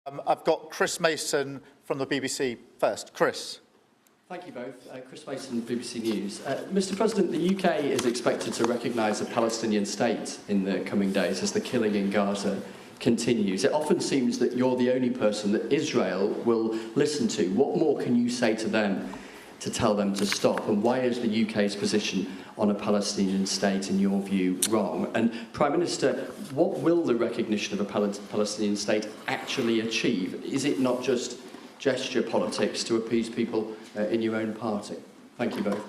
I've got Chris Mason from the BBC first. Chris. Thank you both. Chris Mason, BBC News. Mr. President, the UK is expected to recognise a Palestinian state in the coming days as the killing in Gaza continues. It often seems that you're the only person that Israel will listen to. What more can you say to them to tell them to stop? And why is the UK's position on a Palestinian state, in your view, wrong? And Prime Minister, what will the recognition of a Palestinian state actually achieve? Is it not just gesture politics to appease people in your own party? Thank you both.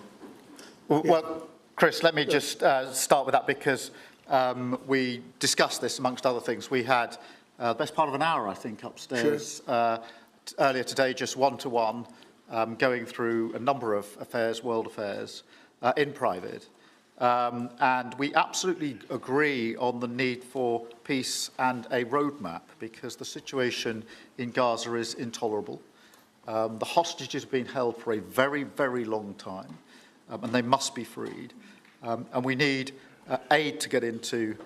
Well, Chris, let me just start with that because we discussed this amongst other things. We had the best part of an hour, I think, upstairs earlier today, just one-to-one, going through a number of affairs, world affairs, in private. And we absolutely agree on the need for peace and a roadmap because the situation in Gaza is intolerable. The hostages have been held for a very, very long time, and they must be freed. And we need aid to get into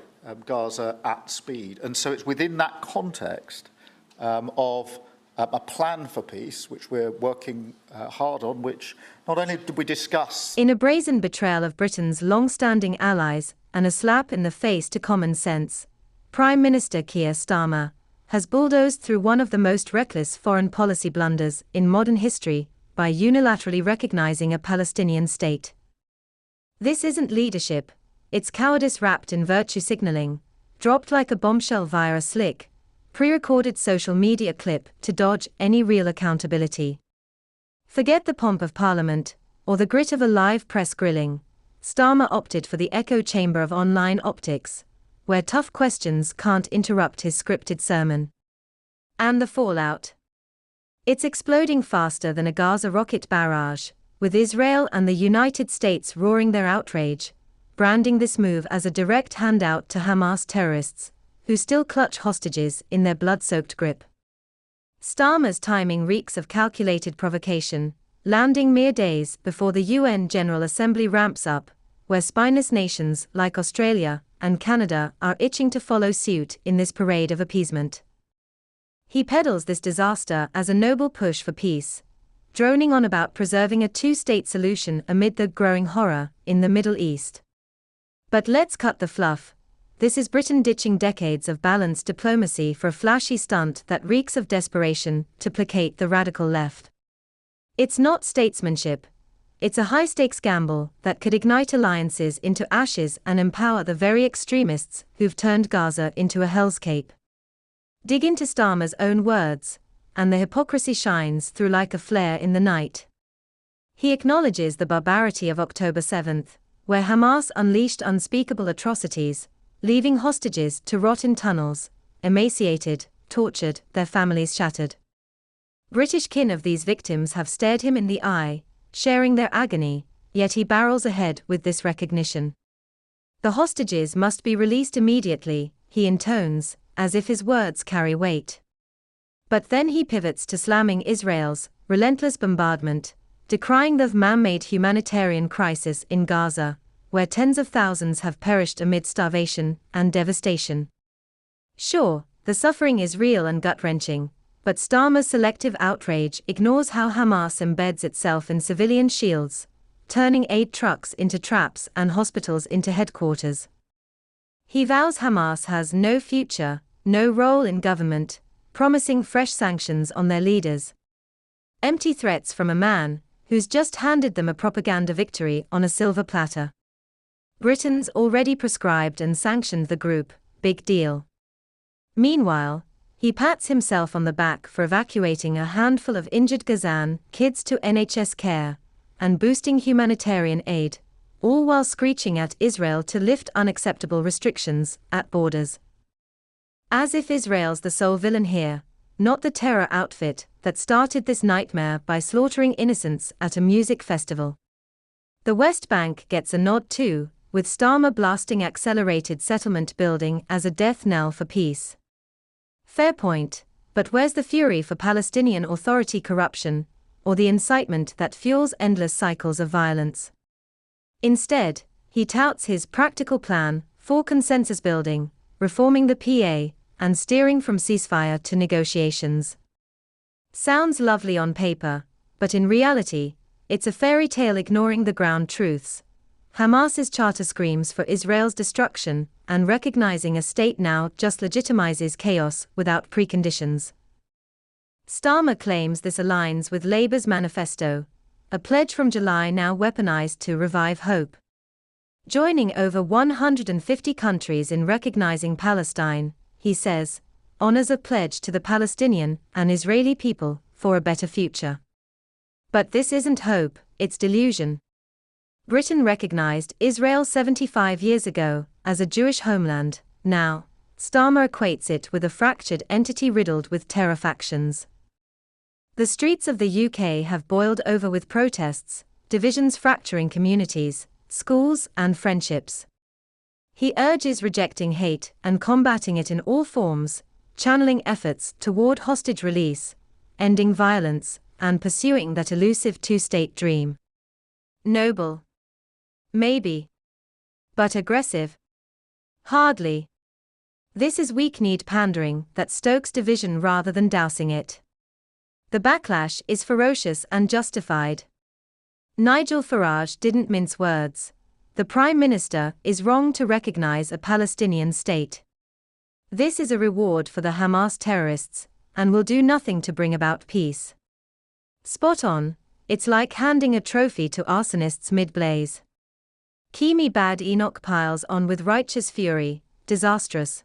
Gaza at speed. And so it's within that context of a plan for peace, which we're working hard on, which not only did we discuss... In a brazen betrayal of Britain's long-standing allies and a slap in the face to common sense, Prime Minister Keir Starmer has bulldozed through one of the most reckless foreign policy blunders in modern history by unilaterally recognising a Palestinian state. This isn't leadership, it's cowardice wrapped in virtue signalling, dropped like a bombshell via a slick, pre-recorded social media clip to dodge any real accountability. Forget the pomp of Parliament, or the grit of a live press grilling. Starmer opted for the echo chamber of online optics, where tough questions can't interrupt his scripted sermon. And the fallout? It's exploding faster than a Gaza rocket barrage, with Israel and the United States roaring their outrage, branding this move as a direct handout to Hamas terrorists, who still clutch hostages in their blood-soaked grip. Starmer's timing reeks of calculated provocation, landing mere days before the UN General Assembly ramps up, where spineless nations like Australia and Canada are itching to follow suit in this parade of appeasement. He peddles this disaster as a noble push for peace, droning on about preserving a two-state solution amid the growing horror in the Middle East. But let's cut the fluff. This is Britain ditching decades of balanced diplomacy for a flashy stunt that reeks of desperation to placate the radical left. It's not statesmanship. It's a high-stakes gamble that could ignite alliances into ashes and empower the very extremists who've turned Gaza into a hellscape. Dig into Starmer's own words, and the hypocrisy shines through like a flare in the night. He acknowledges the barbarity of October 7th, where Hamas unleashed unspeakable atrocities, leaving hostages to rot in tunnels, emaciated, tortured, their families shattered. British kin of these victims have stared him in the eye, sharing their agony, yet he barrels ahead with this recognition. The hostages must be released immediately, he intones, as if his words carry weight. But then he pivots to slamming Israel's relentless bombardment, decrying the man-made humanitarian crisis in Gaza, where tens of thousands have perished amid starvation and devastation. Sure, the suffering is real and gut-wrenching, but Starmer's selective outrage ignores how Hamas embeds itself in civilian shields, turning aid trucks into traps and hospitals into headquarters. He vows Hamas has no future, no role in government, promising fresh sanctions on their leaders. Empty threats from a man who's just handed them a propaganda victory on a silver platter. Britain's already proscribed and sanctioned the group, big deal. Meanwhile, he pats himself on the back for evacuating a handful of injured Gazan kids to NHS care, and boosting humanitarian aid, all while screeching at Israel to lift unacceptable restrictions at borders. As if Israel's the sole villain here, not the terror outfit that started this nightmare by slaughtering innocents at a music festival. The West Bank gets a nod too, with Starmer blasting accelerated settlement building as a death knell for peace. Fair point, but where's the fury for Palestinian Authority corruption, or the incitement that fuels endless cycles of violence? Instead, he touts his practical plan for consensus building, reforming the PA, and steering from ceasefire to negotiations. Sounds lovely on paper, but in reality, it's a fairy tale ignoring the ground truths. Hamas's charter screams for Israel's destruction, and recognizing a state now just legitimizes chaos without preconditions. Starmer claims this aligns with Labour's manifesto, a pledge from July now weaponized to revive hope. Joining over 150 countries in recognizing Palestine, he says, honors a pledge to the Palestinian and Israeli people for a better future. But this isn't hope, it's delusion. Britain recognized Israel 75 years ago as a Jewish homeland. Now, Starmer equates it with a fractured entity riddled with terror factions. The streets of the UK have boiled over with protests, divisions fracturing communities, schools, and friendships. He urges rejecting hate and combating it in all forms, channeling efforts toward hostage release, ending violence, and pursuing that elusive two-state dream. Noble? Maybe. But aggressive? Hardly. This is weak-kneed pandering that stokes division rather than dousing it. The backlash is ferocious and justified. Nigel Farage didn't mince words. The Prime Minister is wrong to recognize a Palestinian state. This is a reward for the Hamas terrorists, and will do nothing to bring about peace. Spot on, it's like handing a trophy to arsonists mid-blaze. Kimi Bad Enoch piles on with righteous fury, disastrous.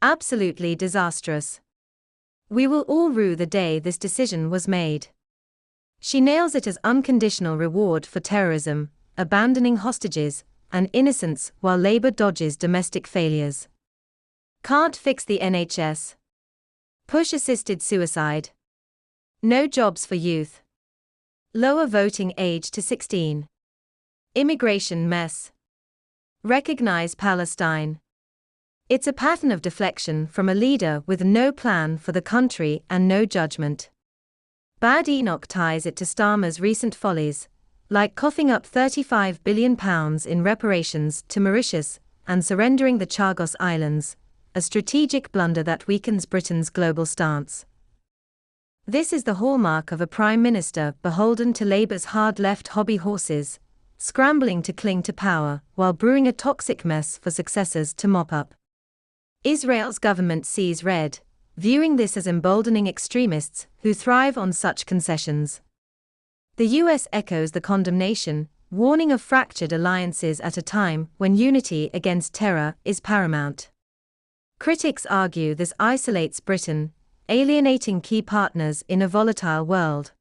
Absolutely disastrous. We will all rue the day this decision was made. She nails it as unconditional reward for terrorism, abandoning hostages and innocents while Labour dodges domestic failures. Can't fix the NHS. Push assisted suicide. No jobs for youth. Lower voting age to 16. Immigration mess. Recognize Palestine. It's a pattern of deflection from a leader with no plan for the country and no judgment. Bad Enoch ties it to Starmer's recent follies, like coughing up £35 billion in reparations to Mauritius and surrendering the Chagos Islands, a strategic blunder that weakens Britain's global stance. This is the hallmark of a Prime Minister beholden to Labour's hard-left hobby horses, scrambling to cling to power while brewing a toxic mess for successors to mop up. Israel's government sees red, viewing this as emboldening extremists who thrive on such concessions. The US echoes the condemnation, warning of fractured alliances at a time when unity against terror is paramount. Critics argue this isolates Britain, alienating key partners in a volatile world.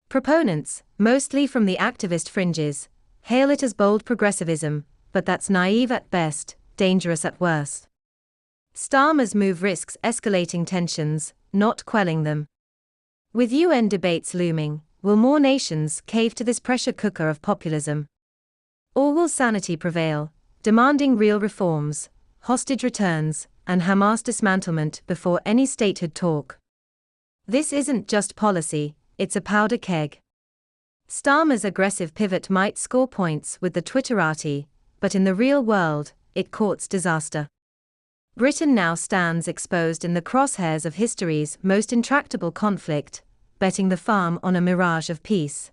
Proponents, mostly from the activist fringes, hail it as bold progressivism, but that's naive at best, dangerous at worst. Starmer's move risks escalating tensions, not quelling them. With UN debates looming, will more nations cave to this pressure cooker of populism? Or will sanity prevail, demanding real reforms, hostage returns, and Hamas dismantlement before any statehood talk? This isn't just policy, it's a powder keg. Starmer's aggressive pivot might score points with the Twitterati, but in the real world, it courts disaster. Britain now stands exposed in the crosshairs of history's most intractable conflict, betting the farm on a mirage of peace.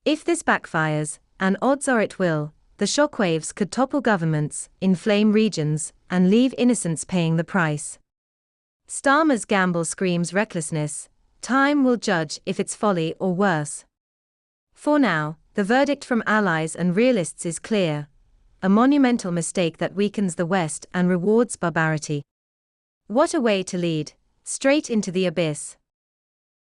If this backfires, and odds are it will, the shockwaves could topple governments, inflame regions, and leave innocents paying the price. Starmer's gamble screams recklessness. Time will judge if it's folly or worse. For now, the verdict from allies and realists is clear: a monumental mistake that weakens the West and rewards barbarity. What a way to lead, straight into the abyss.